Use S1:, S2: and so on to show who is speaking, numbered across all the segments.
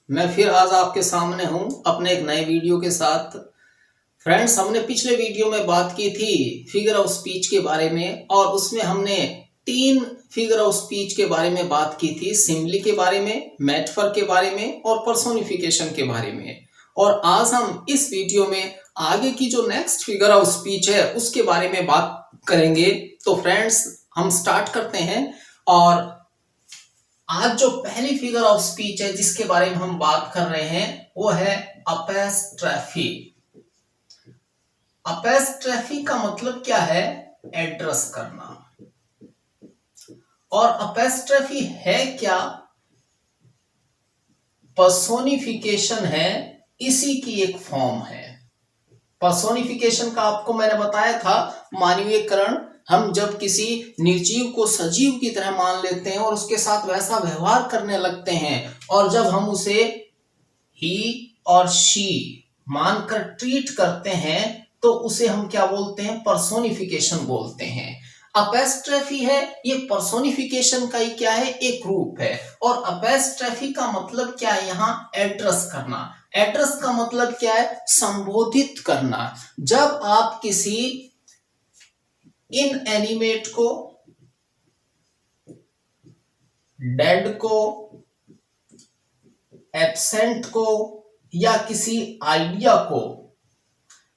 S1: मैं फिर आज आपके सामने हूं अपने एक नए वीडियो के साथ। फ्रेंड्स, हमने पिछले वीडियो में बात की थी फिगर ऑफ स्पीच के बारे में और उसमें हमने 3 फिगर ऑफ स्पीच के बारे में बात की थी। सिमिली के बारे में, मेटाफर के बारे में और पर्सोनिफिकेशन के बारे में। और आज हम इस वीडियो में आगे की जो नेक्स्ट फिगर ऑफ स्पीच है उसके बारे में बात करेंगे। तो फ्रेंड्स, हम स्टार्ट करते हैं। और आज जो पहली फिगर ऑफ स्पीच है जिसके बारे में हम बात कर रहे हैं वो है अपोस्ट्रोफी। अपोस्ट्रोफी का मतलब क्या है? एड्रेस करना। और अपोस्ट्रोफी है क्या? पर्सोनिफिकेशन है, इसी की एक फॉर्म है। पर्सोनिफिकेशन का आपको मैंने बताया था, मानवीयकरण। हम जब किसी निर्जीव को सजीव की तरह मान लेते हैं और उसके साथ वैसा व्यवहार करने लगते हैं, और जब हम उसे ही और शी मानकर ट्रीट करते हैं तो उसे हम क्या बोलते हैं? पर्सोनिफिकेशन बोलते हैं। अपोस्ट्रोफी है, ये पर्सोनिफिकेशन का ही क्या है? एक रूप है। और अपोस्ट्रोफी का मतलब क्या है? यहाँ एड्रेस करना। एड्रेस का मतलब क्या है? संबोधित करना। जब आप किसी इनएनिमेट को, डेड को, एब्सेंट को या किसी आइडिया को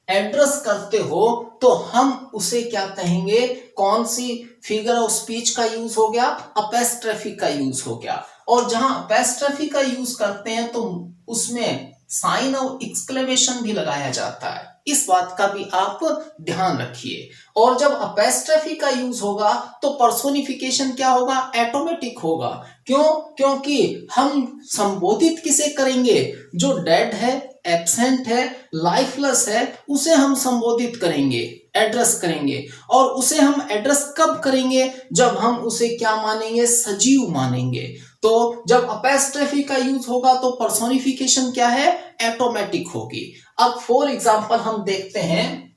S1: एड्रेस करते हो तो हम उसे क्या कहेंगे? कौन सी फिगर ऑफ स्पीच का यूज हो गया? अपोस्ट्रोफी का यूज हो गया। और जहां अपोस्ट्रोफी का यूज करते हैं तो उसमें साइन ऑफ एक्सक्लेमेशन भी लगाया जाता है। इस बात का भी आप ध्यान रखिए। और जब अपोस्ट्रोफी का यूज होगा तो पर्सोनिफिकेशन क्या होगा? ऑटोमेटिक होगा। क्यों? क्योंकि हम संबोधित किसे करेंगे? जो डेड है, एब्सेंट है, लाइफलेस है, उसे हम संबोधित करेंगे, एड्रेस करेंगे। और उसे हम एड्रेस कब करेंगे? जब हम उसे क्या मानेंगे? सजीव मानेंगे। तो जब अपोस्ट्रोफी का यूज होगा तो पर्सोनिफिकेशन क्या है? ऑटोमेटिक होगी। अब फॉर एग्जांपल हम देखते हैं,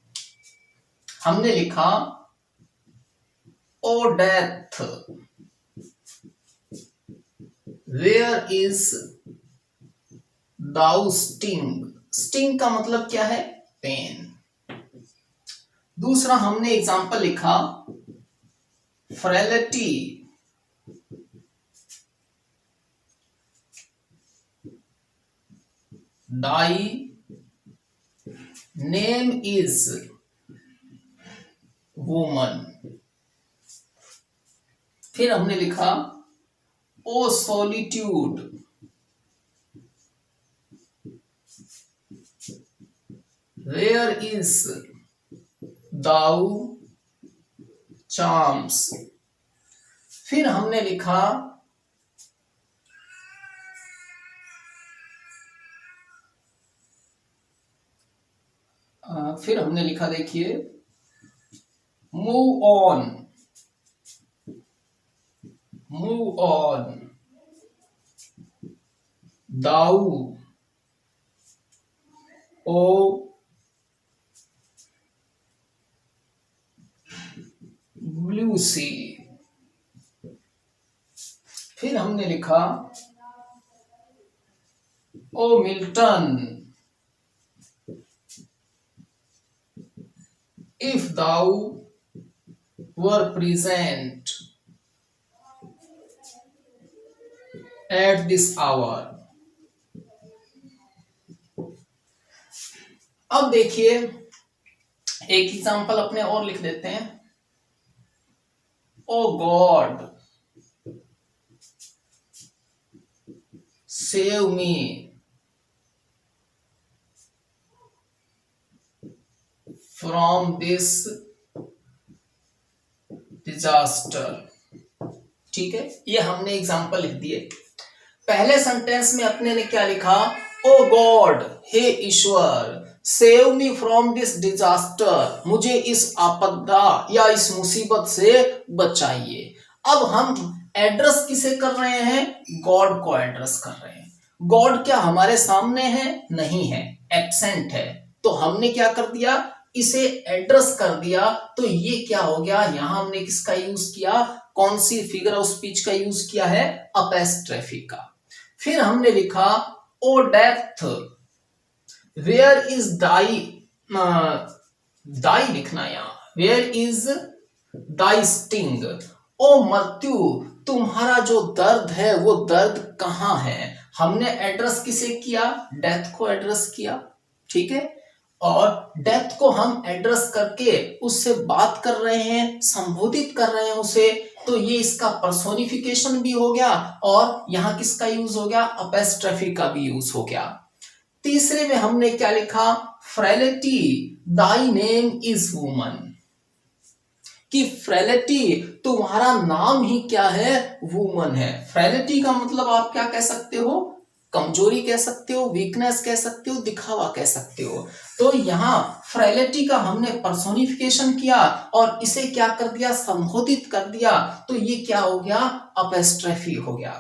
S1: हमने लिखा O death where is thou sting. Sting का मतलब क्या है? पेन। दूसरा हमने एग्जांपल लिखा frailty thy name is woman. फिर हमने लिखा O solitude where is thou charms. फिर हमने लिखा देखिए, move on, move on thou O blue sea. फिर हमने लिखा O Milton if thou were present at this hour. अब देखिए, एक एग्जांपल अपने और लिख देते हैं। O God save me from this disaster. ठीक है, ये हमने एग्जांपल लिख दिए। पहले सेंटेंस में अपने ने क्या लिखा? ओ गॉड, हे ईश्वर, save me from this disaster, मुझे इस आपदा या इस मुसीबत से बचाइए। अब हम एड्रेस किसे कर रहे हैं? गॉड को एड्रेस कर रहे हैं। गॉड क्या हमारे सामने है? नहीं है, एब्सेंट है। तो हमने क्या कर दिया? इसे एड्रेस कर दिया। तो ये क्या हो गया? यहां हमने किसका यूज किया? कौन सी फिगर ऑफ स्पीच का यूज किया है? अपोस्ट्रोफी का। फिर हमने लिखा O death where is thy, thy लिखना यहाँ, वेयर इज दाई स्टिंग, ओ मृत्यु तुम्हारा जो दर्द है वो दर्द कहाँ है। हमने एड्रेस किसे किया, डेथ को एड्रेस किया, ठीक है, और डेथ को हम एड्रेस करके उससे बात कर रहे हैं, संबोधित कर रहे हैं उसे, तो ये इसका पर्सोनिफिकेशन भी हो गया और यहाँ किसका यूज हो गया, अपेस्ट्रफी का भी यूज हो गया। तीसरे में हमने क्या लिखा, frailty thy name is woman, कि फ्रेलिटी तुम्हारा नाम ही क्या है, वुमन है। फ्रेलिटी का मतलब आप क्या कह सकते हो, कमजोरी कह सकते हो, वीकनेस कह सकते हो, दिखावा कह सकते हो। तो यहाँ फ्रेलिटी का हमने पर्सोनिफिकेशन किया और इसे क्या कर दिया, संबोधित कर दिया, तो ये क्या हो गया, अपेस्ट्रफी हो गया।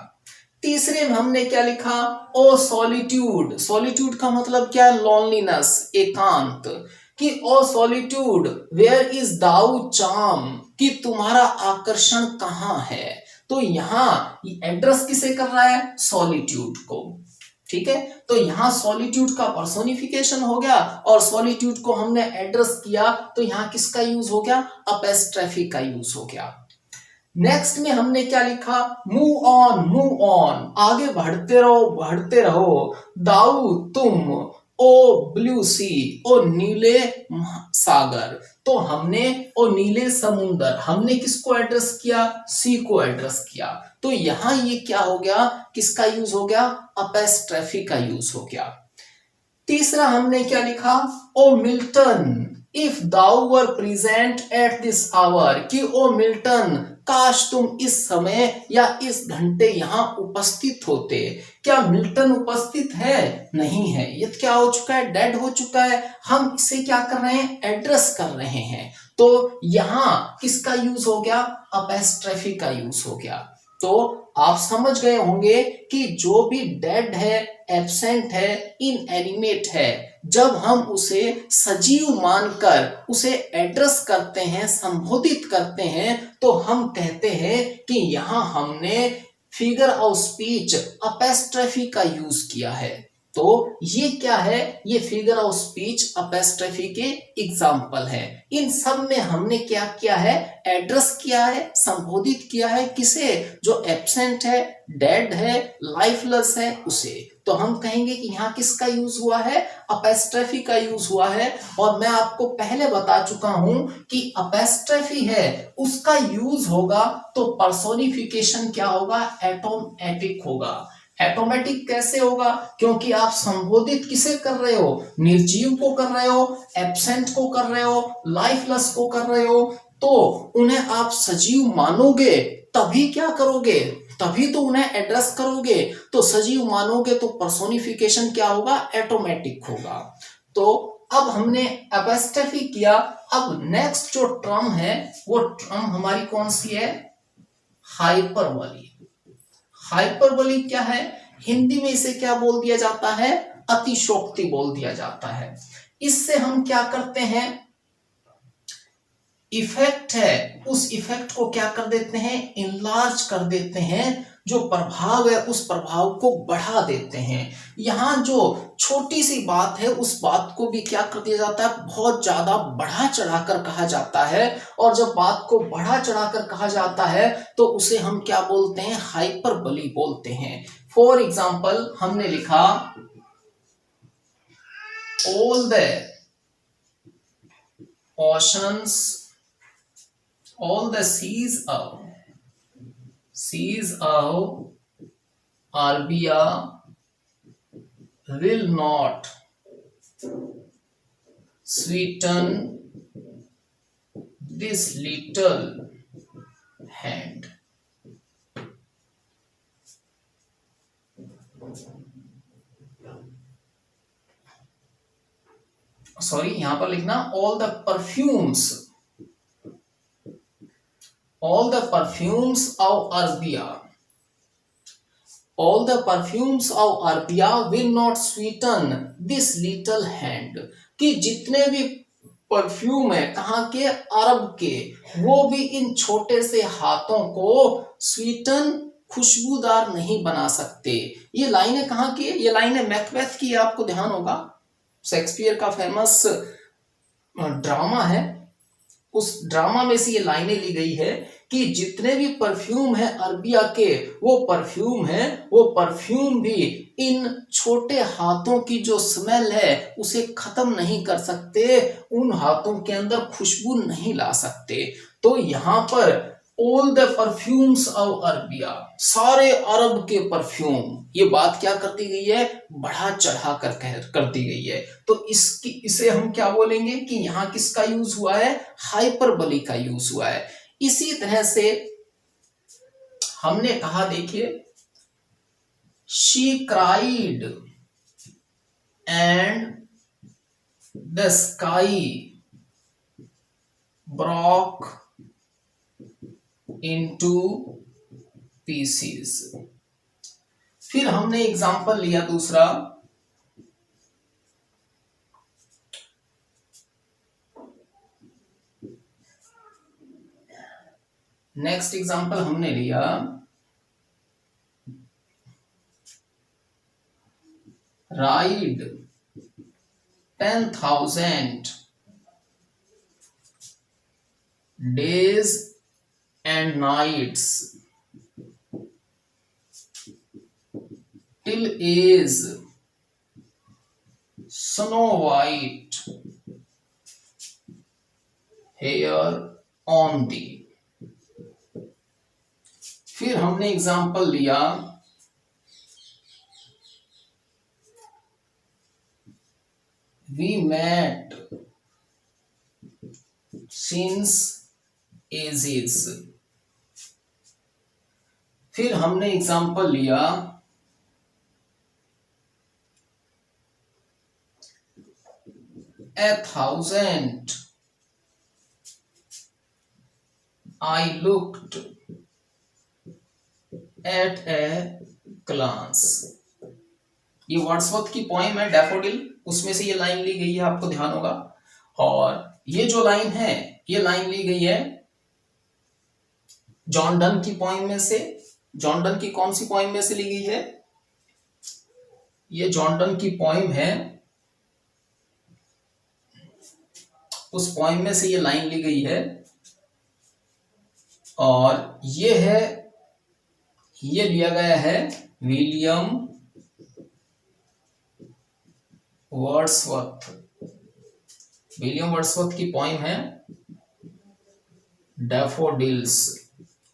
S1: तीसरे में हमने क्या लिखा, ओ सॉलिट्यूड, सॉलिट्यूड का मतलब क्या है, लॉनलीनेस, एकांत, कि O solitude where is thou charm, कि तुम्हारा आकर्षण कहाँ है। तो यहाँ एड्रेस किसे कर रहा है, सॉलिट्यूड को, ठीक है। तो यहाँ सॉलिट्यूड का पर्सोनिफिकेशन हो गया और सॉलिट्यूड को हमने एड्रेस किया, तो यहाँ किसका यूज हो गया, अपेस्ट्रफी का यूज हो गया। नेक्स्ट में हमने क्या लिखा, मूव ऑन, आगे बढ़ते रहो, दाऊ तुम, ओ ब्लू सी, ओ नीले सागर, तो हमने ओ नीले समुंदर, हमने किसको एड्रेस किया, सी को एड्रेस किया, तो यहां ये क्या हो गया, किसका यूज हो गया, अपेस्ट्रफी का यूज हो गया। तीसरा हमने क्या लिखा, O Milton if thou were present at this hour, कि ओ मिल्टन काश तुम इस समय या इस घंटे यहाँ उपस्थित होते। क्या मिल्टन उपस्थित है, नहीं है, ये क्या हो चुका है, डेड हो चुका है। हम इसे क्या कर रहे हैं, एड्रेस कर रहे हैं, तो यहाँ किसका यूज हो गया, अपेस्ट्रफी का यूज हो गया। तो आप समझ गए होंगे कि जो भी डेड है, एब्सेंट है, इनएनिमेट है, जब हम उसे सजीव मानकर उसे एड्रेस करते हैं, संबोधित करते हैं, तो हम कहते हैं कि यहां हमने फिगर ऑफ स्पीच अपेस्ट्रफी का यूज किया है। तो ये क्या है, ये फिगर ऑफ स्पीच अपेस्ट्रफी के एग्जाम्पल है। इन सब में हमने क्या किया है, एड्रेस किया है, संबोधित किया है, किसे, जो एब्सेंट है, डेड है, लाइफलेस है, उसे। तो हम कहेंगे कि यहाँ किसका यूज हुआ है, अपेस्ट्रफी का यूज हुआ है। और मैं आपको पहले बता चुका हूं कि अपेस्ट्रफी है उसका यूज होगा तो पर्सोनिफिकेशन क्या होगा, एटोमेटिक होगा। एटोमेटिक कैसे होगा, क्योंकि आप संबोधित किसे कर रहे हो, निर्जीव को कर रहे हो, एब्सेंट को कर रहे हो, लाइफलेस को कर रहे हो, तो उन्हें आप सजीव मानोगे तभी क्या करोगे, तभी तो उन्हें एड्रेस करोगे। तो सजीव मानोगे तो पर्सोनिफिकेशन क्या होगा, एटोमेटिक होगा। तो अब हमने अपेस्ट्रफी किया। अब नेक्स्ट जो टर्म है वो टर्म हमारी कौन सी है, हाइपरबोली। हाइपरबोली क्या है, हिंदी में इसे क्या बोल दिया जाता है, अतिशोक्ति बोल दिया जाता है। इससे हम क्या करते हैं, इफेक्ट है, उस इफेक्ट को क्या कर देते हैं, इनलार्ज कर देते हैं, जो प्रभाव है उस प्रभाव को बढ़ा देते हैं। यहाँ जो छोटी सी बात है उस बात को भी क्या कर दिया जाता है, बहुत ज्यादा बढ़ा चढ़ाकर कहा जाता है। और जब बात को बढ़ा चढ़ाकर कहा जाता है तो उसे हम क्या बोलते हैं, हाइपरबोली बोलते हैं। फॉर एग्जाम्पल हमने लिखा, all the oceans, all the seas of Arabia will not sweeten this little hand. Sorry, यहां पर लिखना all the perfumes of Arabia, all the perfumes of Arabia will not sweeten this little hand, कि जितने भी perfume है कहाँ के, अरब के, वो भी इन छोटे से हाथों को स्वीटन खुशबूदार नहीं बना सकते। ये लाइनें कहाँ की है? ये लाइनें मैकबेथ की है, आपको ध्यान होगा, शेक्सपियर का फेमस ड्रामा है, उस ड्रामा में से ये लाइनें ली गई है कि जितने भी परफ्यूम है अरबिया के, वो परफ्यूम भी इन छोटे हाथों की जो स्मेल है उसे खत्म नहीं कर सकते, उन हाथों के अंदर खुशबू नहीं ला सकते। तो यहाँ पर all the perfumes of Arabia, सारे अरब के परफ्यूम, ये बात क्या कर दी गई है? बढ़ा चढ़ा कर दी गई है। तो इसे हम क्या बोलेंगे कि यहाँ किसका यूज हुआ है? हाइपरबोली का यूज हुआ है। इसी तरह से हमने कहा, देखिए, she cried and the sky broke into pieces. फिर हमने एग्जांपल लिया दूसरा, नेक्स्ट एग्जांपल हमने लिया ride 10,000 days and nights till is Snow White hair on thee। फिर हमने एग्जांपल लिया we met since ages। फिर हमने एग्जांपल लिया a thousand I looked at a glance। ये वर्ड्सवर्थ की पोएम है डैफोडिल, उसमें से ये लाइन ली गई है, आपको ध्यान होगा। और ये जो लाइन है, ये लाइन ली गई है जॉन डन की पोएम में से। जॉन डन की कौन सी पोएम में से ली गई है? ये जॉन डन की पोएम है, उस पोएम में से ये लाइन ली गई है। और ये लिया गया है विलियम वर्ड्सवर्थ। विलियम वर्ड्सवर्थ की पोएम है डैफोडिल्स,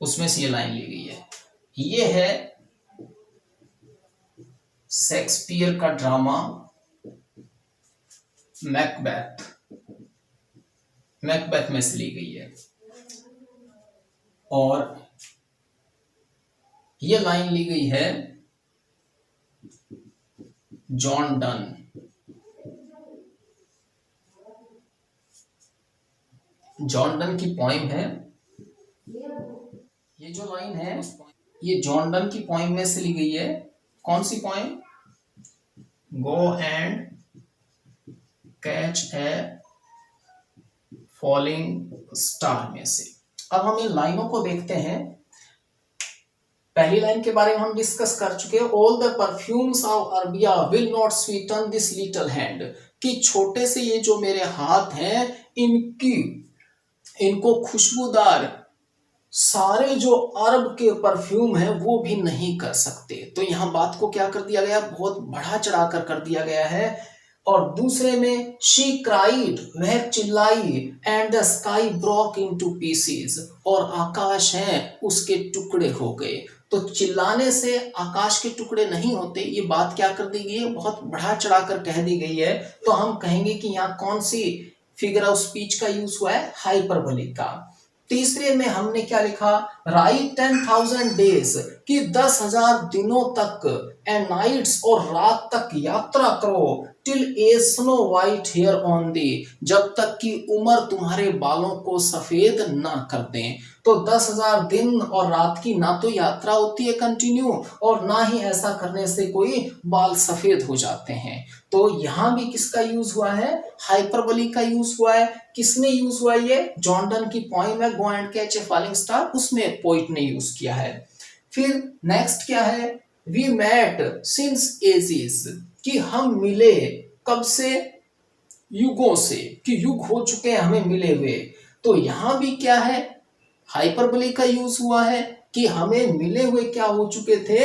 S1: उसमें से ये लाइन ली गई है। ये है शेक्सपियर का ड्रामा मैकबेथ, मैकबेथ में से ली गई है। और ये लाइन ली गई है जॉन डन। जॉन डन की पोएम है, ये जो लाइन है ये जॉन डन की पोएम में से ली गई है। कौन सी poem? Go and catch a falling star में से। अब हम इन लाइनों को देखते हैं। पहली लाइन के बारे में हम डिस्कस कर चुके हैं, all the perfumes of Arabia will not Sutton this little hand, कि छोटे से ये जो मेरे हाथ हैं इनको खुशबूदार सारे जो अरब के परफ्यूम है वो भी नहीं कर सकते। तो यहां बात को क्या कर दिया गया? बहुत बढ़ा चढ़ाकर कर दिया गया है। और दूसरे में शी क्राइड, वह चिल्लाई, and the sky broke into pieces, और आकाश है उसके टुकड़े हो गए। तो चिल्लाने से आकाश के टुकड़े नहीं होते, ये बात क्या कर दी गई है? बहुत बढ़ा चढ़ाकर कह दी गई है। तो हम कहेंगे कि यहाँ कौन सी फिगर ऑफ स्पीच का यूज हुआ है? हाइपरबोलिक का। तीसरे में हमने क्या लिखा? राइट 10,000 डेज, कि 10,000 दिनों तक, एंड नाइट्स, और रात तक यात्रा करो, till a snow white hair on the, जब तक कि उम्र तुम्हारे बालों को सफेद ना कर दें। तो 10,000 दिन और रात की ना तो यात्रा होती है कंटिन्यू, और ना ही ऐसा करने से कोई बाल सफेद हो जाते हैं। तो यहां भी किसका यूज हुआ है? हाइपरबोली का यूज हुआ है। किसने यूज हुआ? ये जॉन डन की पोएम है गो and catch a falling star, उसमें पोइट ने यूज किया है। फिर नेक्स्ट क्या है, वी मेट सिंस एजेस, कि हम मिले कब से, युगों से, कि युग हो चुके हैं हमें मिले हुए। तो यहां भी क्या है, हाइपरबोली का यूज हुआ है कि हमें मिले हुए क्या हो चुके थे,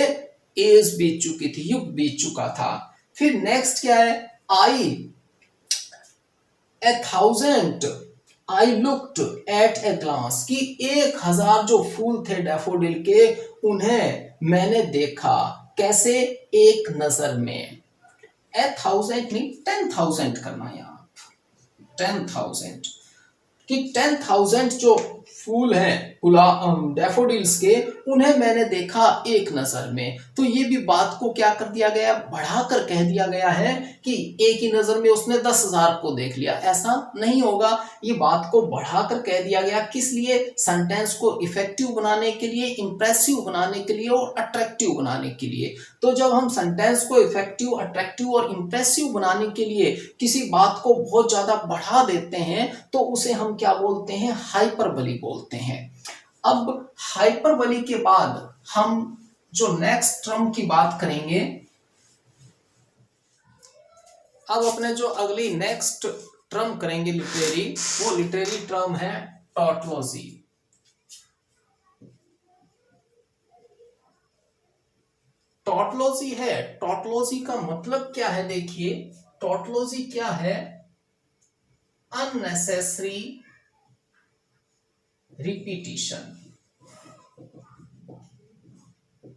S1: एज बीत चुकी थी, युग बीत चुका था। फिर नेक्स्ट क्या है, I a thousand I looked at a glance, कि 1000 जो फूल थे डैफोडिल के उन्हें मैंने देखा, कैसे, एक नजर में। ए थाउजेंड नहीं 10,000 करना है यहां, 10,000, कि 10,000 जो फूल हैं डैफोडिल्स के, उन्हें मैंने देखा एक नजर में। तो ये भी बात को क्या कर दिया गया, बढ़ाकर कह दिया गया है कि एक ही नजर में उसने 10,000 को देख लिया, ऐसा नहीं होगा। ये बात को बढ़ाकर कह दिया गया, किस लिए, सेंटेंस को इफेक्टिव बनाने के लिए, इंप्रेसिव बनाने के लिए और अट्रैक्टिव बनाने के लिए। तो जब हम सेंटेंस को इफेक्टिव, अट्रैक्टिव और इंप्रेसिव बनाने के लिए किसी बात को बहुत ज्यादा बढ़ा देते हैं तो उसे हम क्या बोलते हैं, हाइपरबोली बोलते हैं। अब हाइपरबोली के बाद हम जो नेक्स्ट टर्म की बात करेंगे, अब अपने जो अगली नेक्स्ट टर्म करेंगे लिटरेरी, वो लिटरेरी टर्म है टॉटोलॉजी। टॉटोलॉजी है, टॉटोलॉजी का मतलब क्या है, देखिए टॉटोलॉजी क्या है, अननेसेसरी रिपीटिशन।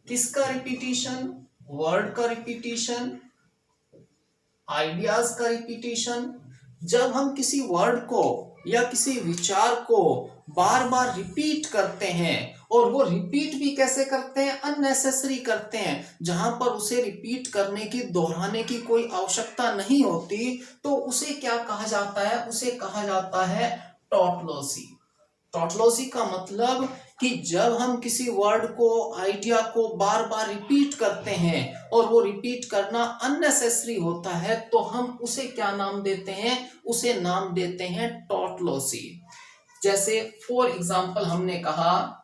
S1: किसका रिपीटिशन, वर्ड का रिपीटिशन, आइडियाज का रिपीटिशन। जब हम किसी वर्ड को या किसी विचार को बार बार रिपीट करते हैं, और वो रिपीट भी कैसे करते हैं, अननेसेसरी करते हैं, जहां पर उसे रिपीट करने की, दोहराने की कोई आवश्यकता नहीं होती, तो उसे क्या कहा जाता है, उसे कहा जाता है टॉटोलॉजी। टॉटोलॉजी का मतलब कि जब हम किसी वर्ड को, आइडिया को बार बार रिपीट करते हैं और वो रिपीट करना अननेसेसरी होता है, तो हम उसे क्या नाम देते हैं, उसे नाम देते हैं टॉटोलॉजी। जैसे फॉर एग्जांपल हमने कहा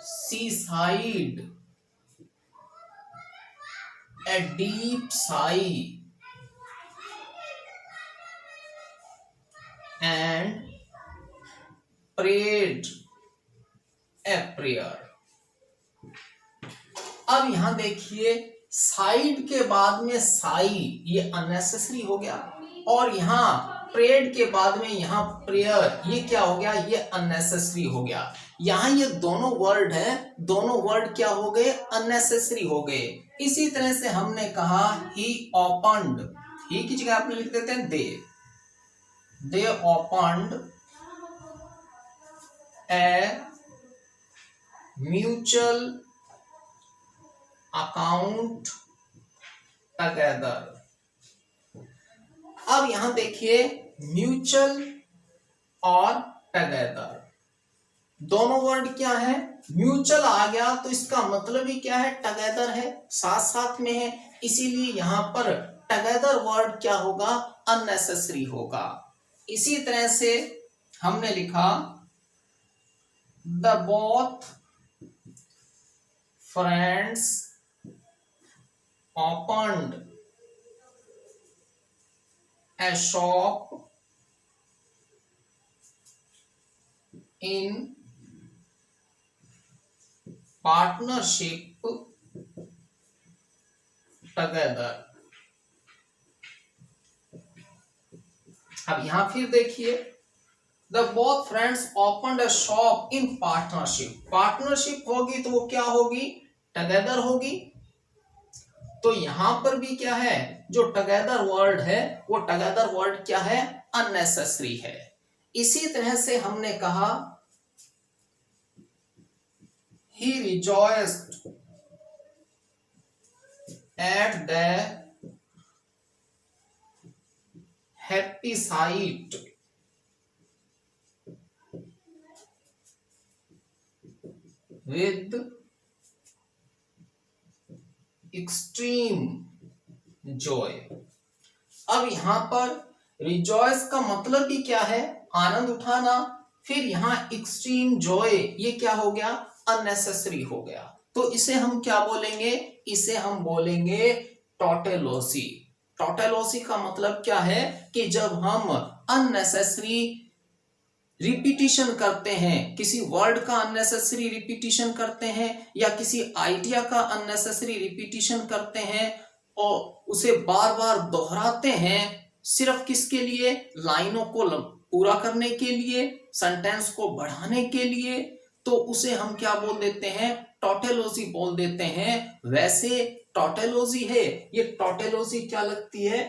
S1: she sighed a deep sigh and prayed a prayer। अब यहां देखिए, साइड के बाद में साई, ये अननेसेसरी हो गया, और यहां प्रेड के बाद में यहां प्रेयर, ये क्या हो गया, ये अननेसेसरी हो गया। यहां ये दोनों वर्ड है, दोनों वर्ड क्या हो गए, अननेसेसरी हो गए। इसी तरह से हमने कहा ही ओपन्ड, ही की जगह आपने लिख देते हैं दे opened a mutual account together। अब यहां देखिए म्यूचुअल और टगेदर दोनों वर्ड क्या है, म्यूचुअल आ गया तो इसका मतलब ही क्या है, टगेदर है, साथ साथ में है, इसीलिए यहां पर टगेदर वर्ड क्या होगा, अननेसेसरी होगा। इसी तरह से हमने लिखा The both friends opened a shop in partnership together। अब यहां फिर देखिए, The both friends opened a shop in partnership। Partnership होगी तो वो क्या होगी, टगेदर होगी। तो यहां पर भी क्या है, जो टगेदर वर्ड है, वो टगेदर वर्ड क्या है, अननेसेसरी है। इसी तरह से हमने कहा he rejoiced at the happy sight with extreme joy। अब यहां पर रिजॉयस का मतलब भी क्या है, आनंद उठाना, फिर यहां एक्सट्रीम जॉय, ये क्या हो गया, अननेसेसरी हो गया। तो इसे हम क्या बोलेंगे? इसे हम बोलेंगे टॉटेलॉजी। टॉटेलॉजी का मतलब क्या है कि जब हम अननेसेसरी रिपीटिशन करते हैं, किसी वर्ड का अननेसेसरी रिपीटिशन करते हैं या किसी आइडिया का अननेसेसरी रिपीटिशन करते हैं और उसे बार बार दोहराते हैं, सिर्फ किसके लिए? लाइनों को पूरा करने के लिए, सेंटेंस को बढ़ाने के लिए, तो उसे हम क्या बोल देते हैं? टॉटेलॉजी बोल देते हैं। वैसे टॉटेलॉजी है, ये टॉटेलॉजी क्या लगती है?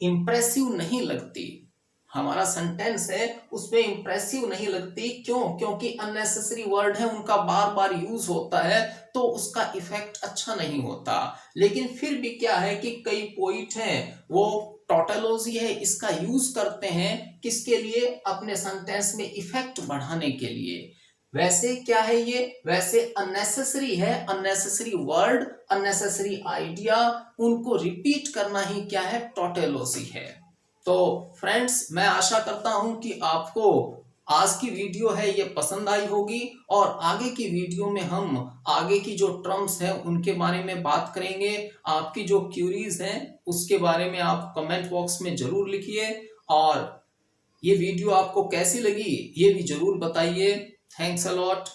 S1: इंप्रेसिव नहीं लगती। हमारा सेंटेंस है उसमें इंप्रेसिव नहीं लगती। क्यों? क्योंकि अननेसेसरी वर्ड है, उनका बार बार यूज होता है, तो उसका इफेक्ट अच्छा नहीं होता। लेकिन फिर भी क्या है कि कई पोइट हैं वो टॉटेलॉजी है इसका यूज करते हैं, किसके लिए? अपने सेंटेंस में इफेक्ट बढ़ाने के लिए। वैसे क्या है ये? वैसे अननेसेसरी है, अननेसेसरी वर्ड, अननेसेसरी आइडिया, उनको रिपीट करना ही क्या है? टॉटेलॉजी है। तो फ्रेंड्स, मैं आशा करता हूं कि आपको आज की वीडियो है ये पसंद आई होगी और आगे की वीडियो में हम आगे की जो टर्म्स हैं उनके बारे में बात करेंगे। आपकी जो क्यूरीज हैं उसके बारे में आप कमेंट बॉक्स में जरूर लिखिए और ये वीडियो आपको कैसी लगी ये भी जरूर बताइए। Thanks a lot.